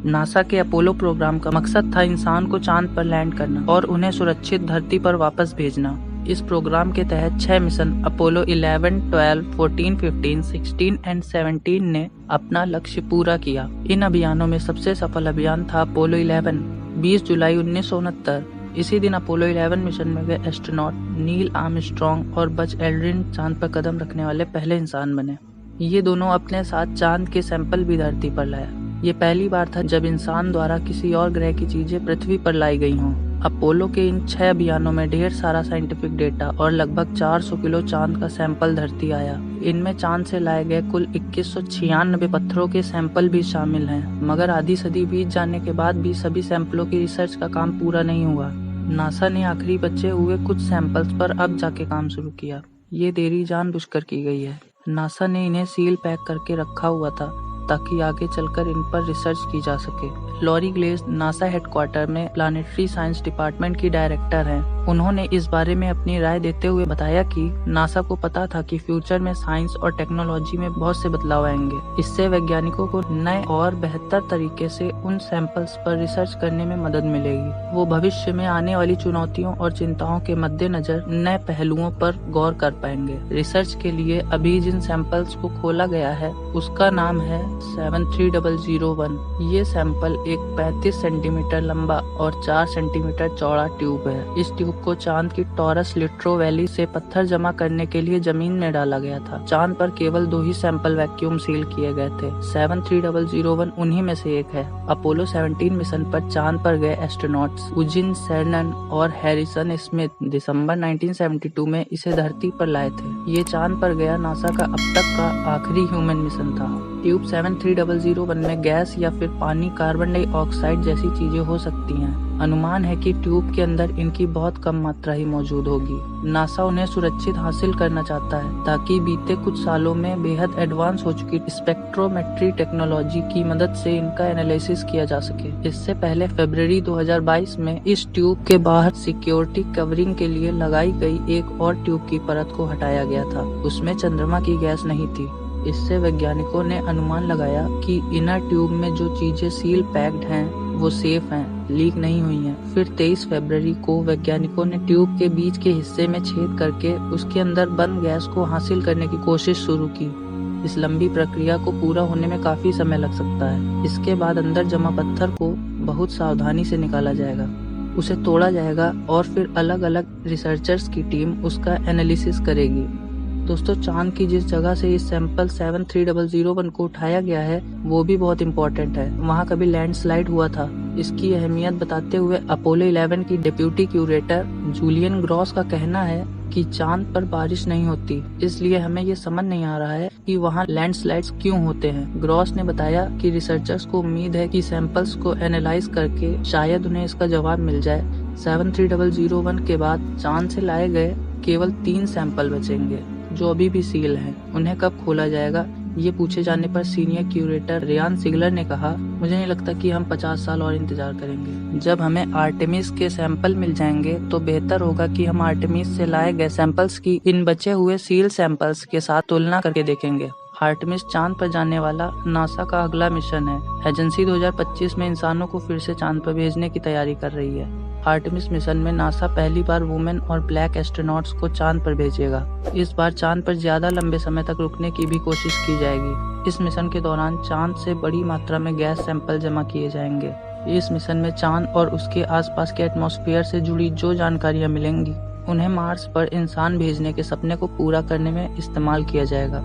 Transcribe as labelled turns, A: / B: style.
A: NASA के Apollo programme का मकसद था इंसान को चांद पर लैंड करना और उन्हें सुरक्षित धरती पर वापस भेजना। इस प्रोग्राम के तहत 6 मिशन अपोलो 11, 12, 14, 15, 16 एंड 17 ने अपना लक्ष्य पूरा किया। इन अभियानों में सबसे सफल अभियान था अपोलो 11। 20 जुलाई 1969 इसी दिन अपोलो 11 मिशन में गए एस्ट्रोनॉट नील आर्मस्ट्रॉन्ग और बज एल्ड्रिन चांद पर कदम रखने वाले पहले इंसान बने। ये दोनों अपने साथ चांद के सैंपल भी धरती पर लाया। ये पहली बार था जब इंसान द्वारा किसी और ग्रह की चीजें पृथ्वी पर लाई गई हों। अपोलो के इन 6 अभियानों में ढेर सारा साइंटिफिक डेटा और लगभग 400 किलो चांद का सैंपल धरती आया। इनमें चांद से लाए गए कुल 2196 पत्थरों के सैंपल भी शामिल हैं। मगर आधी सदी बीत जाने के बाद भी सभी सैंपलों की रिसर्च का काम पूरा नहीं हुआ। नासा ने आखिरी बचे हुए कुछ सैंपल्स पर अब जाके काम शुरू किया। ये देरी जानबूझकर की गई है। नासा ने इन्हें सील पैक करके रखा हुआ था ताकि आगे चलकर इन पर रिसर्च की जा सके। लॉरी ग्लेज नासा हेडक्वार्टर में प्लानिटरी साइंस डिपार्टमेंट की डायरेक्टर हैं। उन्होंने इस बारे में अपनी राय देते हुए बताया कि नासा को पता था कि फ्यूचर में साइंस और टेक्नोलॉजी में बहुत से बदलाव आएंगे। इससे वैज्ञानिकों को नए और बेहतर तरीके से उन सैंपल्स पर रिसर्च करने में मदद मिलेगी। वो भविष्य में आने वाली चुनौतियों और चिंताओं के मद्देनजर नए पहलुओं पर गौर कर पाएंगे। रिसर्च के लिए अभी जिन सैंपल्स को खोला गया है उसका नाम है 73001। ये सैंपल एक 35 सेंटीमीटर लंबा और 4 सेंटीमीटर चौड़ा ट्यूब है। इस ट्यूब को चांद की टॉरस लिट्रो वैली से पत्थर जमा करने के लिए जमीन में डाला गया था। चांद पर केवल 2 ही सैंपल वैक्यूम सील किए गए थे। 73001 उन्हीं में से एक है। अपोलो 17 मिशन पर चांद पर गए एस्ट्रोनॉट्स यूजिन सेर्नन और हैरिसन स्मिथ दिसंबर 1972 में इसे धरती पर लाए थे। ये चांद पर गया नासा का अब तक का आखिरी ह्यूमन मिशन था। ट्यूब 73001 में गैस या फिर पानी, कार्बन डाइऑक्साइड जैसी चीजें हो सकती हैं। अनुमान है कि ट्यूब के अंदर इनकी बहुत कम मात्रा ही मौजूद होगी। नासा उन्हें सुरक्षित हासिल करना चाहता है ताकि बीते कुछ सालों में बेहद एडवांस हो चुकी स्पेक्ट्रोमेट्री टेक्नोलॉजी की मदद से इनका एनालिसिस किया जा सके। इससे पहले फरवरी 2022 में इस ट्यूब के बाहर सिक्योरिटी कवरिंग के लिए लगाई गई एक और ट्यूब की परत को हटाया गया था। उसमें चंद्रमा की गैस नहीं थी। इससे वैज्ञानिकों ने अनुमान लगाया कि इनर ट्यूब में जो चीजें सील पैक्ड हैं वो सेफ हैं, लीक नहीं हुई हैं। फिर 23 फरवरी को वैज्ञानिकों ने ट्यूब के बीच के हिस्से में छेद करके उसके अंदर बंद गैस को हासिल करने की कोशिश शुरू की। इस लंबी प्रक्रिया को पूरा होने में काफी समय लग सकता है। इसके बाद अंदर जमा पत्थर को बहुत सावधानी से निकाला जाएगा, उसे तोड़ा जाएगा और फिर अलग अलग रिसर्चर्स की टीम उसका एनालिसिस करेगी। दोस्तों, चांद की जिस जगह से इस सैंपल 73001 को उठाया गया है वो भी बहुत इम्पोर्टेंट है। वहाँ कभी लैंडस्लाइड हुआ था। इसकी अहमियत बताते हुए अपोलो 11 की डिप्यूटी क्यूरेटर जूलियन ग्रॉस का कहना है कि चांद पर बारिश नहीं होती, इसलिए हमें ये समझ नहीं आ रहा है कि वहाँ लैंडस्लाइड्स क्यों होते हैं। ग्रॉस ने बताया कि रिसर्चर्स को उम्मीद है कि सैंपल्स को एनालाइज करके शायद उन्हें इसका जवाब मिल जाए। 73001 के बाद चांद से लाए गए केवल 3 सैंपल बचेंगे जो अभी भी सील हैं। उन्हें कब खोला जाएगा ये पूछे जाने पर सीनियर क्यूरेटर रियान सिगलर ने कहा, मुझे नहीं लगता कि हम 50 साल और इंतजार करेंगे। जब हमें आर्टेमिस के सैंपल मिल जाएंगे तो बेहतर होगा कि हम आर्टेमिस से लाए गए सैंपल्स की इन बचे हुए सील सैंपल्स के साथ तुलना करके देखेंगे। आर्टेमिस चांद पर जाने वाला नासा का अगला मिशन है। एजेंसी 2025 में इंसानों को फिर से चांद पर भेजने की तैयारी कर रही है। आर्टेमिस मिशन में नासा पहली बार वुमेन और ब्लैक एस्ट्रोनॉट्स को चांद पर भेजेगा। इस बार चांद पर ज्यादा लंबे समय तक रुकने की भी कोशिश की जाएगी। इस मिशन के दौरान चांद से बड़ी मात्रा में गैस सैंपल जमा किए जाएंगे। इस मिशन में चांद और उसके आसपास के एटमॉस्फेयर से जुड़ी जो जानकारियां मिलेंगी उन्हें मार्स पर इंसान भेजने के सपने को पूरा करने में इस्तेमाल किया जाएगा।